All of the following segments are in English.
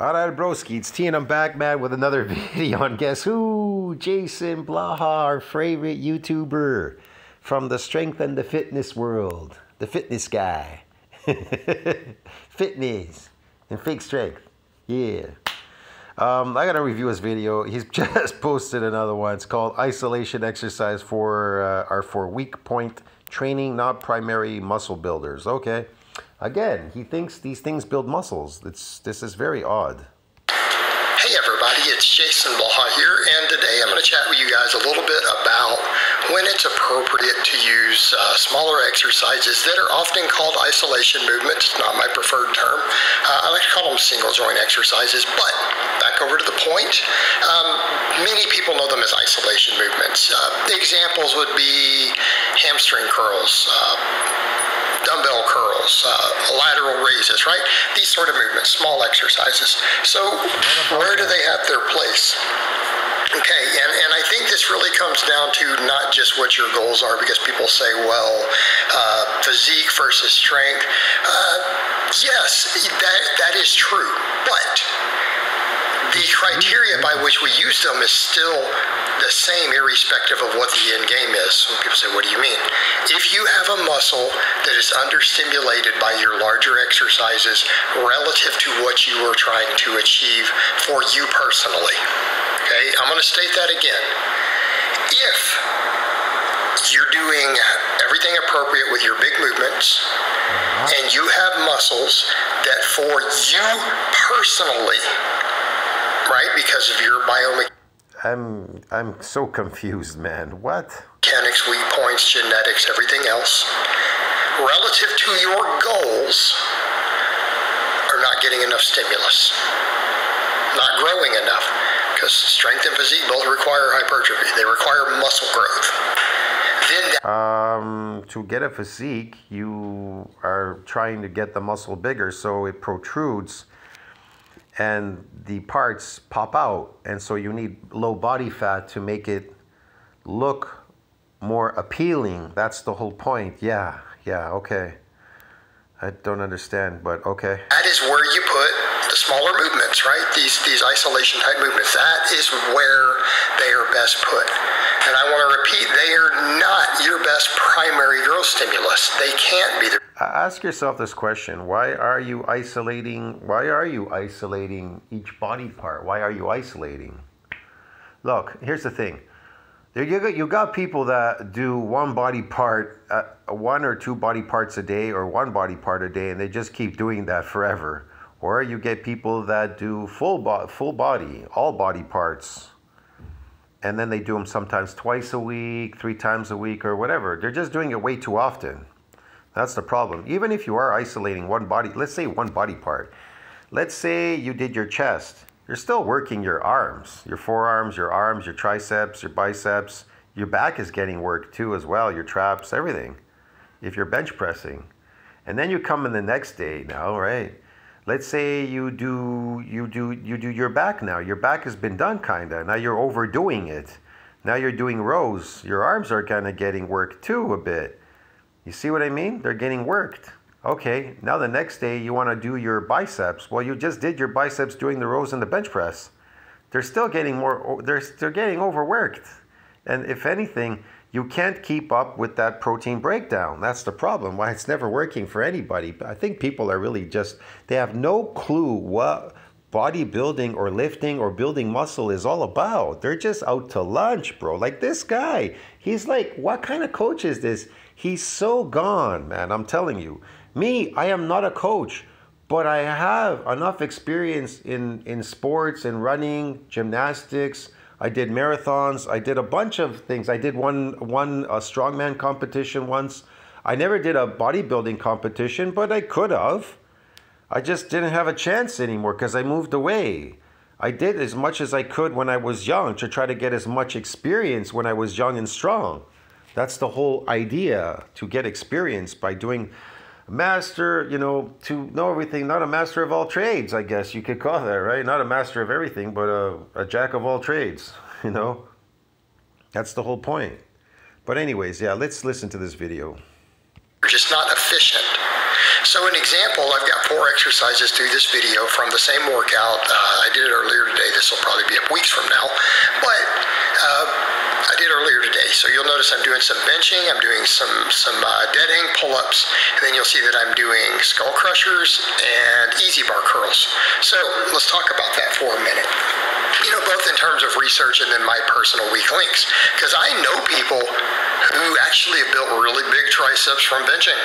Alright, broski, it's T and I'm back, man, with another video on guess who? Jason Blaha, our favorite YouTuber from the strength and the fitness world. The fitness guy. Fitness and fake strength. Yeah. I gotta review his video. He's just posted another one. It's called Isolation Exercise for Weak Point Training, Not Primary Muscle Builders. Okay. Again, he thinks these things build muscles. This is very odd. Hey everybody, it's Jason Blaha here, and today I'm going to chat with you guys a little bit about when it's appropriate to use smaller exercises that are often called isolation movements. It's not my preferred term. I like to call them single joint exercises, but back over to the point. Many people know them as isolation movements. The examples would be hamstring curls, dumbbell curls, lateral raises, right? These sort of movements, small exercises. So where do they have their place? Okay, and I think this really comes down to not just what your goals are, because people say, well, physique versus strength. Yes, that is true, but the criteria by which we use them is still the same, irrespective of what the end game is. Some people say, what do you mean? If you have a muscle that is understimulated by your larger exercises relative to what you are trying to achieve for you personally, okay, I'm going to state that again. If you're doing everything appropriate with your big movements, and you have muscles that for you personally, right, because of your biomechanics, I'm so confused, man. What? Mechanics, weak points, genetics, everything else, relative to your goals, are not getting enough stimulus, not growing enough, because strength and physique both require hypertrophy. They require muscle growth. Then to get a physique, you are trying to get the muscle bigger so it protrudes and the parts pop out, and so you need low body fat to make it look more appealing. That's the whole point. Yeah, okay. I don't understand, but okay. That is where you put the smaller movements, right? These isolation type movements. That is where they are best put. And I want to repeat, they are not your best primary growth stimulus. They can't be. Ask yourself this question: Why are you isolating each body part? Why are you isolating? Look, here's the thing. You got people that do one body part, one or two body parts a day, or one body part a day, and they just keep doing that forever. Or you get people that do full body, all body parts, and then they do them sometimes twice a week, 3 times a week, or whatever. They're just doing it way too often. That's the problem. Even if you are isolating one body, let's say one body part. Let's say you did your chest. You're still working your arms, your forearms, your arms, your triceps, your biceps. Your back is getting worked too as well, your traps, everything. If you're bench pressing. And then you come in the next day now, right? Let's say you do your back now. Your back has been done kinda. Now you're overdoing it. Now you're doing rows. Your arms are kinda getting worked too a bit. You see what I mean? They're getting worked. Okay, now the next day you want to do your biceps. Well, you just did your biceps doing the rows in the bench press. They're still getting they're getting overworked. And if anything, you can't keep up with that protein breakdown. That's the problem, why it's never working for anybody. I think people are really they have no clue what bodybuilding or lifting or building muscle is all about. They're just out to lunch, bro. Like this guy, he's like, what kind of coach is this? He's so gone, man. I'm telling you. Me, I am not a coach, but I have enough experience in sports and running, gymnastics. I did marathons. I did a bunch of things. I did one strongman competition once. I never did a bodybuilding competition, but I could have. I just didn't have a chance anymore because I moved away. I did as much as I could when I was young to try to get as much experience when I was young and strong. That's the whole idea, to get experience by doing master, to know everything. Not a master of all trades, I guess you could call that, right? Not a master of everything, but a jack of all trades, That's the whole point. But anyways, yeah, let's listen to this video. You're just not efficient. So an example, I've got 4 exercises through this video from the same workout. I did it earlier today. This will probably be up weeks from now. But I did earlier today. So you'll notice I'm doing some benching. I'm doing some dead hang pull-ups. And then you'll see that I'm doing skull crushers and easy bar curls. So let's talk about that for a minute. You know, both in terms of research and then my personal weak links. Because I know people who actually have built really big triceps from benching.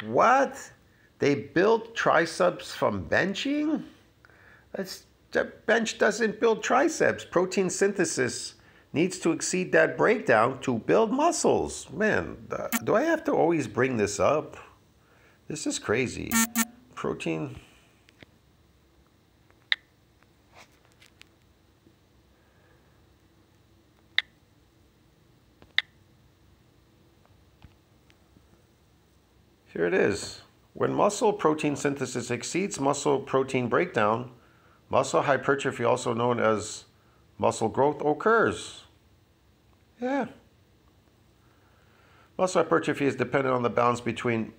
What? They built triceps from benching? Bench doesn't build triceps. Protein synthesis needs to exceed that breakdown to build muscles. Man, do I have to always bring this up? This is crazy. Protein. Here it is. When muscle protein synthesis exceeds muscle protein breakdown, muscle hypertrophy, also known as muscle growth, occurs. Yeah. Muscle hypertrophy is dependent on the balance between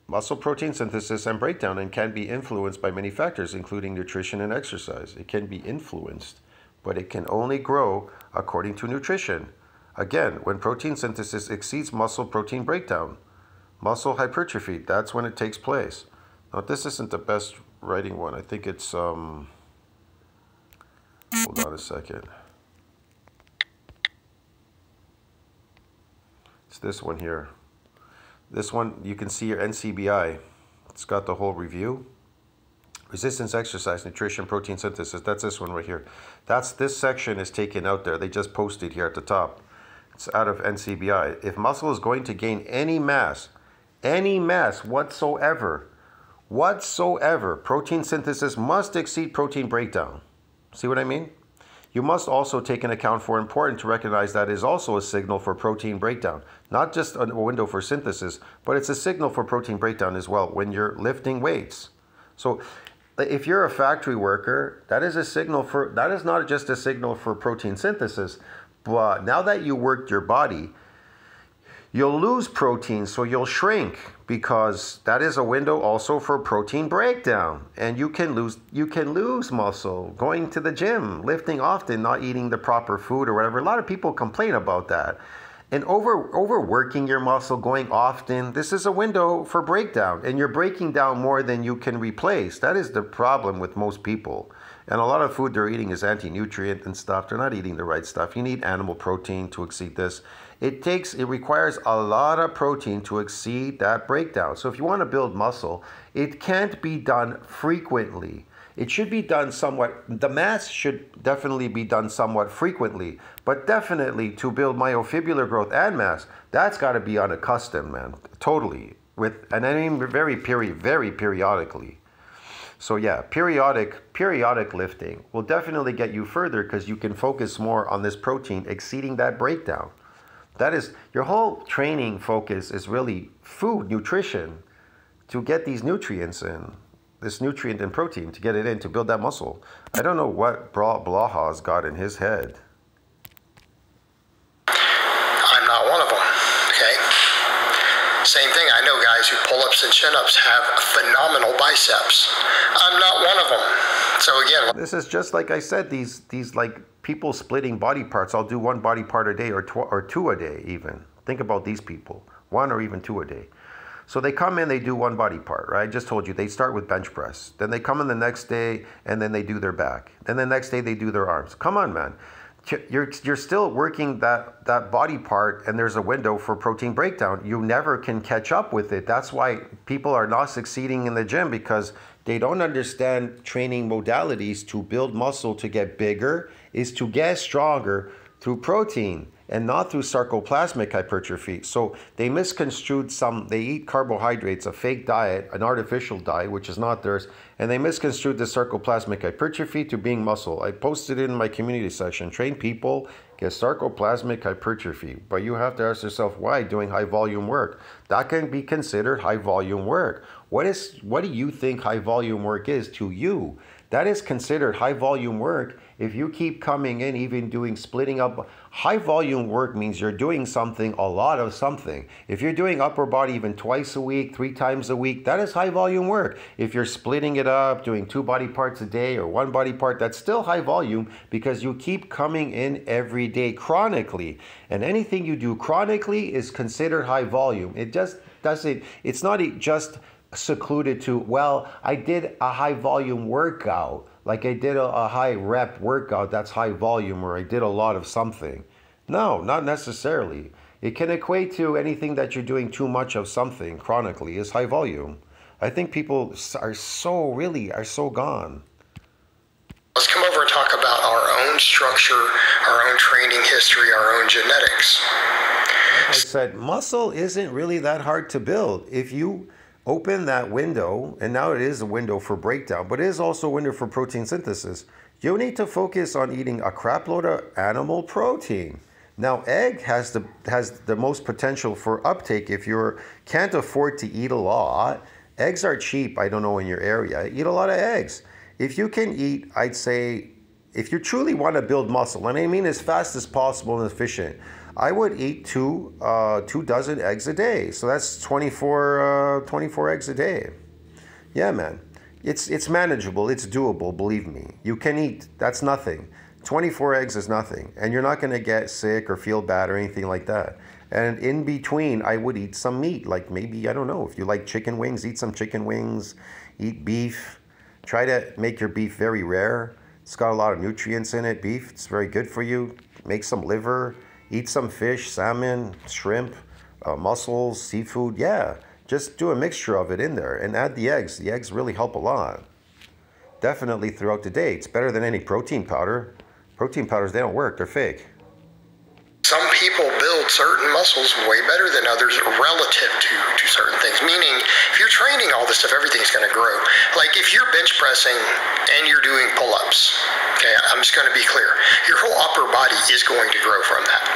muscle protein synthesis and breakdown and can be influenced by many factors, including nutrition and exercise. It can be influenced, but it can only grow according to nutrition. Again, when protein synthesis exceeds muscle protein breakdown, muscle hypertrophy, that's when it takes place. Now, this isn't the best writing one. I think it's, hold on a second. It's this one here. This one, you can see your NCBI. It's got the whole review. Resistance, exercise, nutrition, protein synthesis. That's this one right here. This section is taken out there. They just posted here at the top. It's out of NCBI. If muscle is going to gain any mass whatsoever, protein synthesis must exceed protein breakdown. See what I mean? You must also take into account for important to recognize that is also a signal for protein breakdown. Not just a window for synthesis, but it's a signal for protein breakdown as well when you're lifting weights. So if you're a factory worker, that is not just a signal for protein synthesis, but now that you worked your body, you'll lose protein, so you'll shrink, because that is a window also for protein breakdown. And you can lose muscle going to the gym, lifting often, not eating the proper food or whatever. A lot of people complain about that. And overworking your muscle, going often, this is a window for breakdown. And you're breaking down more than you can replace. That is the problem with most people. And a lot of food they're eating is anti-nutrient and stuff. They're not eating the right stuff. You need animal protein to exceed this. It requires a lot of protein to exceed that breakdown. So if you want to build muscle, it can't be done frequently. It should be done somewhat, the mass should definitely be done somewhat frequently, but definitely to build myofibular growth and mass, that's got to be unaccustomed, man, totally. And I mean very periodically. So yeah, periodic lifting will definitely get you further because you can focus more on this protein exceeding that breakdown. That is, your whole training focus is really food, nutrition, to get these nutrients in, this nutrient and protein, to get it in, to build that muscle. I don't know what Blaha's got in his head. I'm not one of them, okay? Same thing, I know guys who pull-ups and chin-ups have phenomenal biceps. I'm not one of them. So again, this is just like I said, these like people splitting body parts. I'll do one body part a day or two a day even. Think about these people, 1 or even 2 a day. So they come in, they do one body part, right? I just told you, they start with bench press. Then they come in the next day and then they do their back. Then the next day they do their arms. Come on, man. You're still working that body part, and there's a window for protein breakdown. You never can catch up with it. That's why people are not succeeding in the gym, because they don't understand training modalities. To build muscle, to get bigger, is to get stronger through protein and not through sarcoplasmic hypertrophy. So they misconstrued they eat carbohydrates, a fake diet, an artificial diet, which is not theirs, and they misconstrued the sarcoplasmic hypertrophy to being muscle. I posted it in my community section. Train people get sarcoplasmic hypertrophy, but you have to ask yourself why doing high volume work. That can be considered high volume work. What do you think high volume work is to you? That is considered high volume work. If you keep coming in, even doing splitting up, high volume work means you're doing something, a lot of something. If you're doing upper body even twice a week, 3 times a week, that is high volume work. If you're splitting it up, doing 2 body parts a day or 1 body part, that's still high volume because you keep coming in every day chronically. And anything you do chronically is considered high volume. It just doesn't, it's not just secluded to, well, I did a high volume workout. Like I did a high rep workout, that's high volume, or I did a lot of something. No, not necessarily. It can equate to anything that you're doing too much of something chronically is high volume. I think people are so gone. Let's come over and talk about our own structure, our own training history, our own genetics. Like I said, muscle isn't really that hard to build. If you open that window, and now it is a window for breakdown, but it is also a window for protein synthesis. You need to focus on eating a crap load of animal protein. Now, egg has the most potential for uptake if you can't afford to eat a lot. Eggs are cheap, I don't know in your area. Eat a lot of eggs. If you can eat, I'd say, if you truly want to build muscle, and I mean as fast as possible and efficient, I would eat 2 dozen eggs a day. So that's 24 eggs a day. Yeah, man. It's manageable. It's doable, believe me. You can eat. That's nothing. 24 eggs is nothing. And you're not going to get sick or feel bad or anything like that. And in between, I would eat some meat. Like maybe, I don't know, if you like chicken wings, eat some chicken wings. Eat beef. Try to make your beef very rare. It's got a lot of nutrients in it. Beef, it's very good for you. Make some liver. Eat some fish, salmon, shrimp, mussels, seafood. Yeah, just do a mixture of it in there and add the eggs. The eggs really help a lot. Definitely throughout the day. It's better than any protein powder. Protein powders, they don't work. They're fake. Some people build certain muscles way better than others relative to certain things. Meaning, if you're training all this stuff, everything's going to grow. Like if you're bench pressing and you're doing pull-ups, okay, I'm just going to be clear. Your whole upper body is going to grow from that.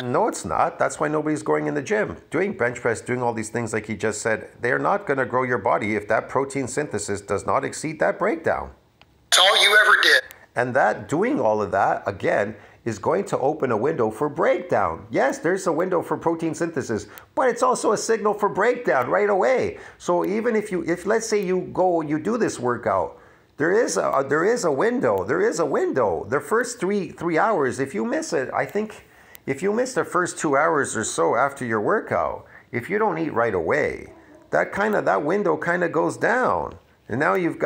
No, it's not. That's why nobody's going in the gym. Doing bench press, doing all these things like he just said, they're not going to grow your body if that protein synthesis does not exceed that breakdown. That's all you ever did. And that, doing all of that, again, is going to open a window for breakdown. Yes, there's a window for protein synthesis, but it's also a signal for breakdown right away. So even if let's say you do this workout, there is a window. The first three hours, if you miss it, I think if you miss the first 2 hours or so after your workout, if you don't eat right away, that window kind of goes down. And now you've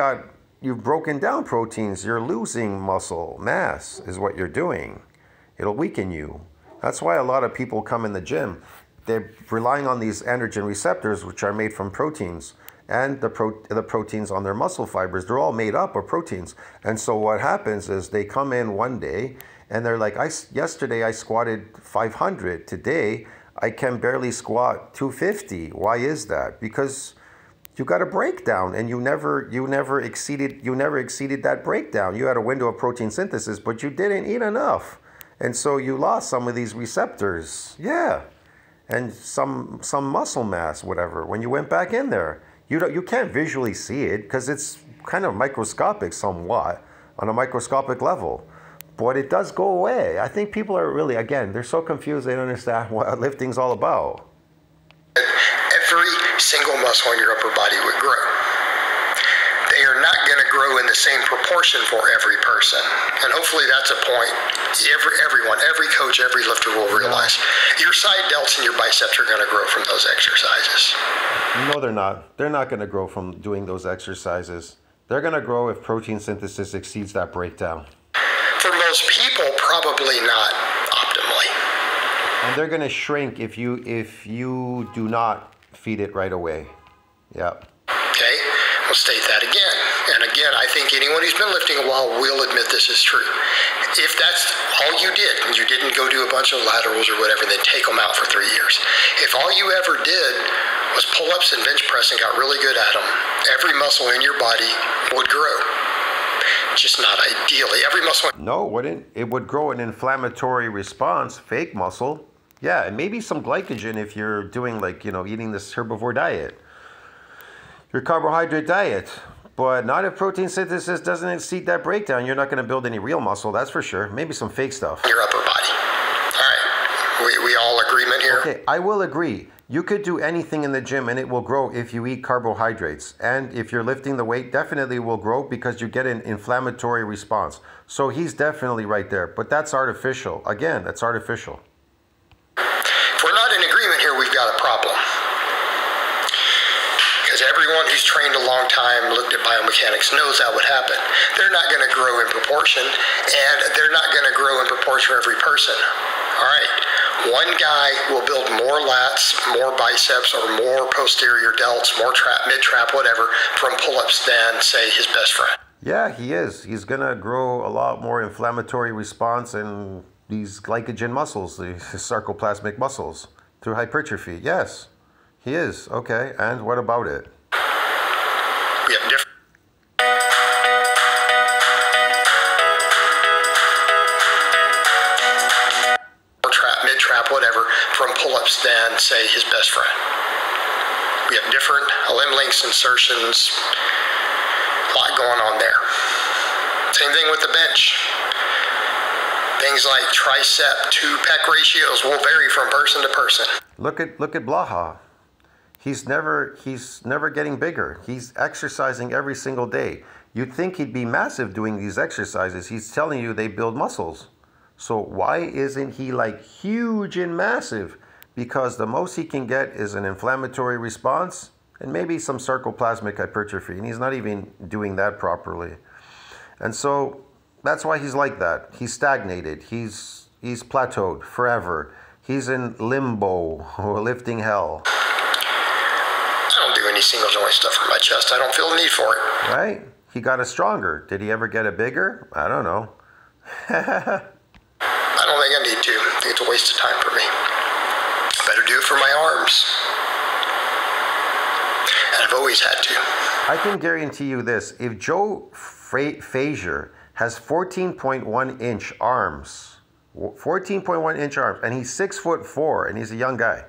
broken down proteins. You're losing muscle mass is what you're doing. It'll weaken you. That's why a lot of people come in the gym. They're relying on these androgen receptors, which are made from proteins, and the proteins on their muscle fibers. They're all made up of proteins. And so what happens is they come in one day and they're like, yesterday I squatted 500. Today I can barely squat 250. Why is that? Because you got a breakdown, and you never exceeded that breakdown. You had a window of protein synthesis, but you didn't eat enough, and so you lost some of these receptors. Yeah, and some muscle mass, whatever. When you went back in there, you can't visually see it because it's kind of microscopic, somewhat on a microscopic level, but it does go away. I think people are really, again, they're so confused. They don't understand what lifting's all about. Every single muscle in your upper body would grow. They are not going to grow in the same proportion for every person. And hopefully that's a point everyone, every coach, every lifter will realize. Your side delts and your biceps are going to grow from those exercises. No, they're not. They're not going to grow from doing those exercises. They're going to grow if protein synthesis exceeds that breakdown. For most people, probably not optimally. And they're going to shrink if you do not feed it right away. Yep. Okay, we'll state that again. And again, I think anyone who's been lifting a while will admit this is true. If that's all you did, and you didn't go do a bunch of laterals or whatever, then take them out for 3 years. If all you ever did was pull-ups and bench press and got really good at them, every muscle in your body would grow. Just not ideally. Every muscle... No, it wouldn't. It would grow an inflammatory response, fake muscle. Yeah, and maybe some glycogen if you're doing eating this herbivore diet, your carbohydrate diet. But not if protein synthesis doesn't exceed that breakdown. You're not going to build any real muscle, that's for sure. Maybe some fake stuff. Your upper body. All right. We all agreement here? Okay, I will agree. You could do anything in the gym and it will grow if you eat carbohydrates. And if you're lifting the weight, definitely will grow because you get an inflammatory response. So he's definitely right there. But that's artificial. Again, that's artificial. If we're not in agreement here, we've got a problem. Because everyone who's trained a long time, looked at biomechanics, knows that would happen. They're not going to grow in proportion, and they're not going to grow in proportion for every person. All right. One guy will build more lats, more biceps, or more posterior delts, more trap, mid-trap, whatever, from pull-ups than, say, his best friend. Yeah, he is. He's going to grow a lot more inflammatory response and these glycogen muscles, the sarcoplasmic muscles, through hypertrophy. Yes, he is. Okay, and what about it? We have different... mid-trap, whatever, from pull-ups than, say, his best friend. We have different limb lengths, insertions, a lot going on there. Same thing with the bench. Things like tricep to pec ratios will vary from person to person. Look at Blaha. He's never getting bigger. He's exercising every single day. You'd think he'd be massive doing these exercises. He's telling you they build muscles. So why isn't he like huge and massive? Because the most he can get is an inflammatory response and maybe some sarcoplasmic hypertrophy. And he's not even doing that properly. And so that's why he's like that. He's stagnated. He's plateaued forever. He's in limbo or lifting hell. I don't do any single joint stuff for my chest. I don't feel the need for it. Right? He got it stronger. Did he ever get it bigger? I don't know. I don't think I need to. I think it's a waste of time for me. I better do it for my arms. And I've always had to. I can guarantee you this. If Joe Frazier has 14.1 inch arms, 14.1 inch arms, and he's 6'4", and he's a young guy,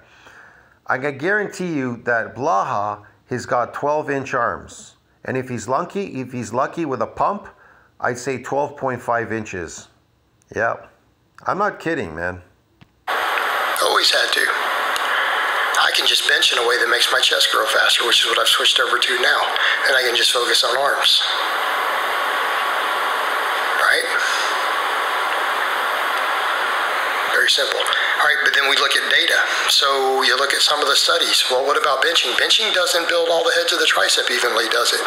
I can guarantee you that Blaha has got 12 inch arms. And if he's lucky with a pump, I'd say 12.5 inches. Yeah. I'm not kidding, man. Always had to. I can just bench in a way that makes my chest grow faster, which is what I've switched over to now. And I can just focus on arms. Right? Very simple. All right, but then we look at data. So you look at some of the studies. Well, what about benching? Benching doesn't build all the heads of the tricep evenly, does it?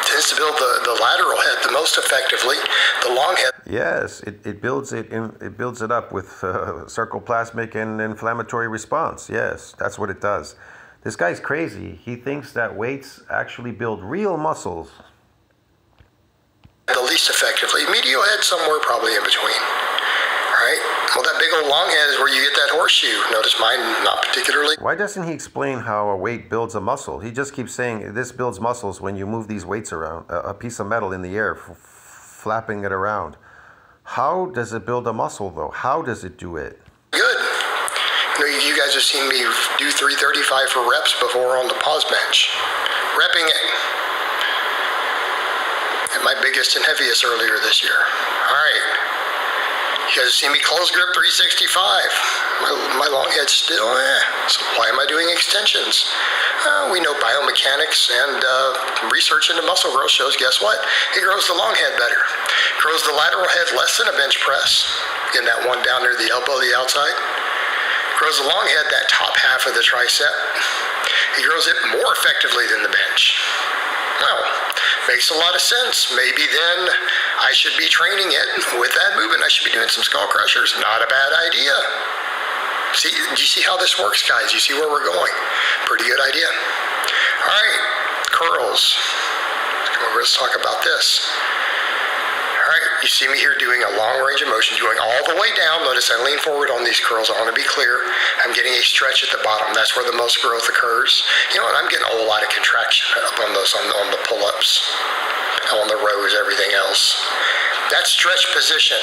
Tends to build the lateral head the most effectively. The long head. Yes, it builds it up with sarcoplasmic and inflammatory response. Yes, that's what it does. This guy's crazy. He thinks that weights actually build real muscles. The least effectively. Medial head somewhere probably in between. Right? Well, that big old long head is where you get that horseshoe. Notice mine not particularly. Why doesn't he explain how a weight builds a muscle? He just keeps saying this builds muscles when you move these weights around, a piece of metal in the air, flapping it around. How does it build a muscle, though? How does it do it? Good. You guys have seen me do 335 for reps before on the pause bench. Repping it. At my biggest and heaviest earlier this year. All right. You guys have seen me close grip 365. My long head's still, So why am I doing extensions? We know biomechanics and research into muscle growth shows, guess what? It grows the long head better. Grows the lateral head less than a bench press. Getting that one down near the elbow, the outside. Grows the long head, that top half of the tricep. It grows it more effectively than the bench. Well, makes a lot of sense. Maybe then I should be training it with that movement. I should be doing some skull crushers. Not a bad idea. See, do you see how this works, guys? You see where we're going? Pretty good idea. All right, curls. Let's talk about this. All right, you see me here doing a long range of motion, going all the way down. Notice I lean forward on these curls. I want to be clear. I'm getting a stretch at the bottom. That's where the most growth occurs. You know what? I'm getting a whole lot of contraction up on those, on the pull-ups, on the rows, everything else. That stretch position.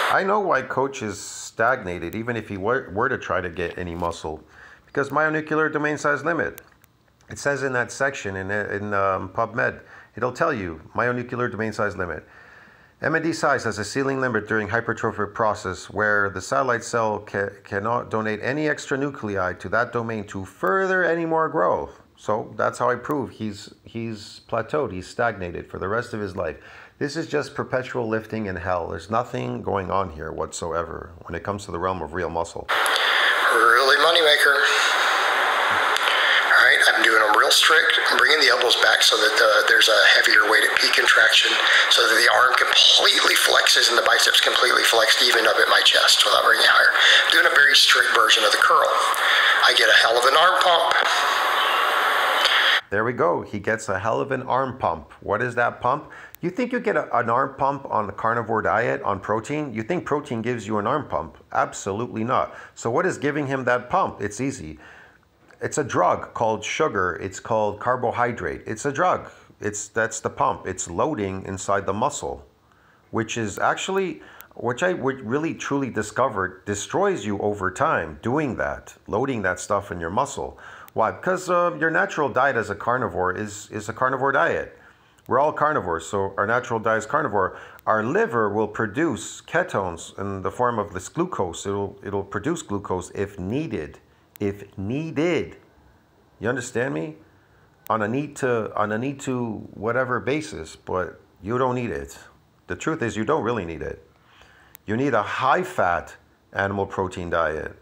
I know why Coach is stagnated, even if he were to try to get any muscle, because myonuclear domain size limit. It says in that section in PubMed, it'll tell you myonuclear domain size limit. MND size has a ceiling limit during hypertrophic process where the satellite cell cannot donate any extra nuclei to that domain to further any more growth. So that's how I prove he's plateaued, he's stagnated for the rest of his life. This is just perpetual lifting in hell. There's nothing going on here whatsoever when it comes to the realm of real muscle. Really moneymaker. I'm doing them real strict. I'm bringing the elbows back so that there's a heavier weight at peak contraction, so that the arm completely flexes and the biceps completely flexed even up at my chest without bringing it higher. I'm doing a very strict version of the curl. I get a hell of an arm pump. There we go. He gets a hell of an arm pump. What is that pump? You think you get an arm pump on the carnivore diet on protein? You think protein gives you an arm pump? Absolutely not. So what is giving him that pump? It's easy. It's a drug called sugar. It's called carbohydrate. It's a drug. That's the pump. It's loading inside the muscle, which is actually, which I really truly discovered, destroys you over time doing that, loading that stuff in your muscle. Why? Because your natural diet as a carnivore is a carnivore diet. We're all carnivores, so our natural diet is carnivore. Our liver will produce ketones in the form of this glucose. It'll produce glucose if needed. If needed. You understand me? On a need to whatever basis, but you don't need it. The truth is you don't really need it. You need a high fat animal protein diet.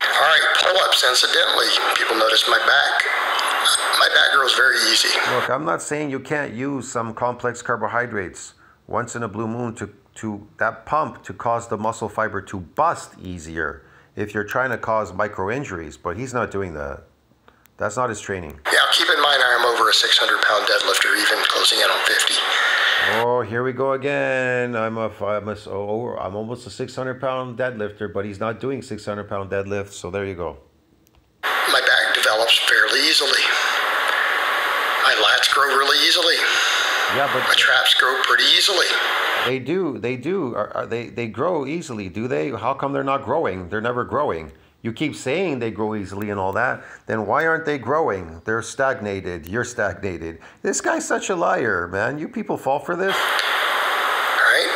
All right, pull-ups, incidentally. People notice my back. My back grows very easy. Look, I'm not saying you can't use some complex carbohydrates once in a blue moon to that pump to cause the muscle fiber to bust easier if you're trying to cause micro injuries, but he's not doing that. That's not his training. Yeah, keep in mind I'm over a 600-pound deadlifter, even closing in on 50. Oh, here we go again. I'm almost a 600-pound deadlifter, but he's not doing 600-pound deadlifts, so there you go. My back develops fairly easily. My lats grow really easily. Yeah, but my traps grow pretty easily. They do. They grow easily, do they? How come they're not growing? They're never growing. You keep saying they grow easily and all that. Then why aren't they growing? They're stagnated. You're stagnated. This guy's such a liar, man. You people fall for this. Right?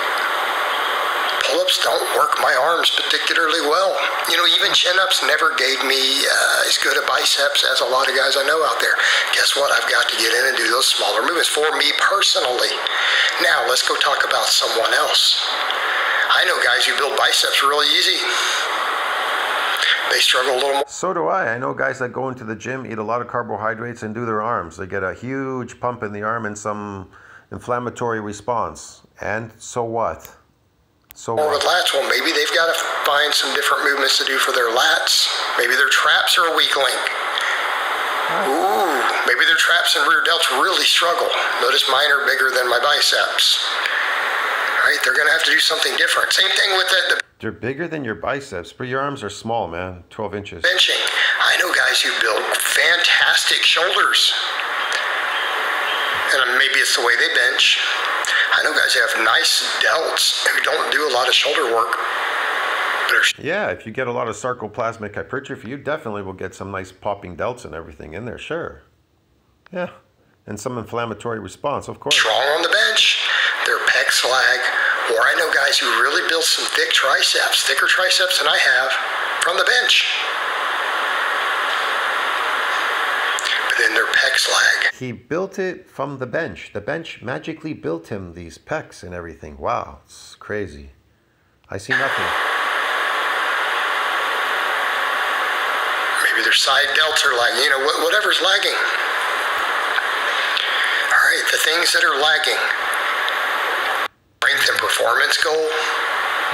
Pull-ups don't work my arms particularly well. You know, even chin-ups never gave me as good a biceps as a lot of guys I know out there. Guess what? I've got to get in and do those smaller movements for me personally. Now, let's go talk about someone else. I know guys who build biceps really easy. They struggle a little more. So do I. I know guys that go into the gym, eat a lot of carbohydrates, and do their arms. They get a huge pump in the arm and some inflammatory response. And so what? So or what? with lats, well, maybe they've got to find some different movements to do for their lats. Maybe their traps are a weak link. Ooh, maybe their traps and rear delts really struggle. Notice mine are bigger than my biceps. Right? They're going to have to do something different. Same thing with the They're bigger than your biceps, but your arms are small, man. 12 inches. benching. I know guys who build fantastic shoulders. And maybe it's the way they bench. I know guys who have nice delts who don't do a lot of shoulder work. Yeah, if you get a lot of sarcoplasmic hypertrophy, you definitely will get some nice popping delts and everything in there, sure. Yeah, and some inflammatory response, of course. Strong on the bench, their pecs lag. Or I know guys who really build some thick triceps, thicker triceps than I have, from the bench. But then their pecs lag. He built it from the bench. The bench magically built him these pecs and everything. Wow, it's crazy. I see nothing. Maybe their side delts are lagging, you know, whatever's lagging. All right, the things that are lagging. Strength and performance goal.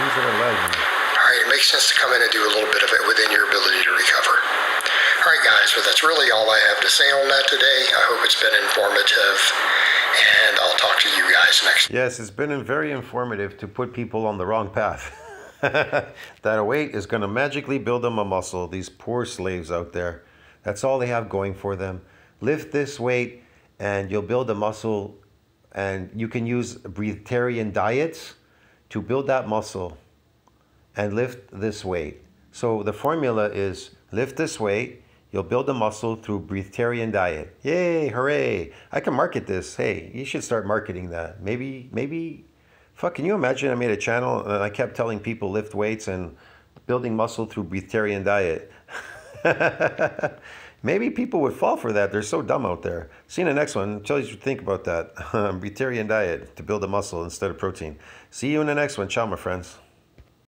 Things that are lagging. All right, it makes sense to come in and do a little bit of it within your ability to recover. All right, guys, well, that's really all I have to say on that today. I hope it's been informative, and I'll talk to you guys next. Yes, it's been very informative to put people on the wrong path. That a weight is going to magically build them a muscle. These poor slaves out there. That's all they have going for them. Lift this weight, and you'll build a muscle. And you can use breatharian diets to build that muscle and lift this weight. So the formula is lift this weight, You'll build a muscle through breatharian diet. Yay, hooray. I can market this. Hey, you should start marketing that. Maybe, fuck, can you imagine I made a channel and I kept telling people lift weights and building muscle through breatharian diet. Maybe people would fall for that. They're so dumb out there. See you in the next one. Tell you what you think about that. Breatharian diet to build a muscle instead of protein. See you in the next one. Ciao, my friends.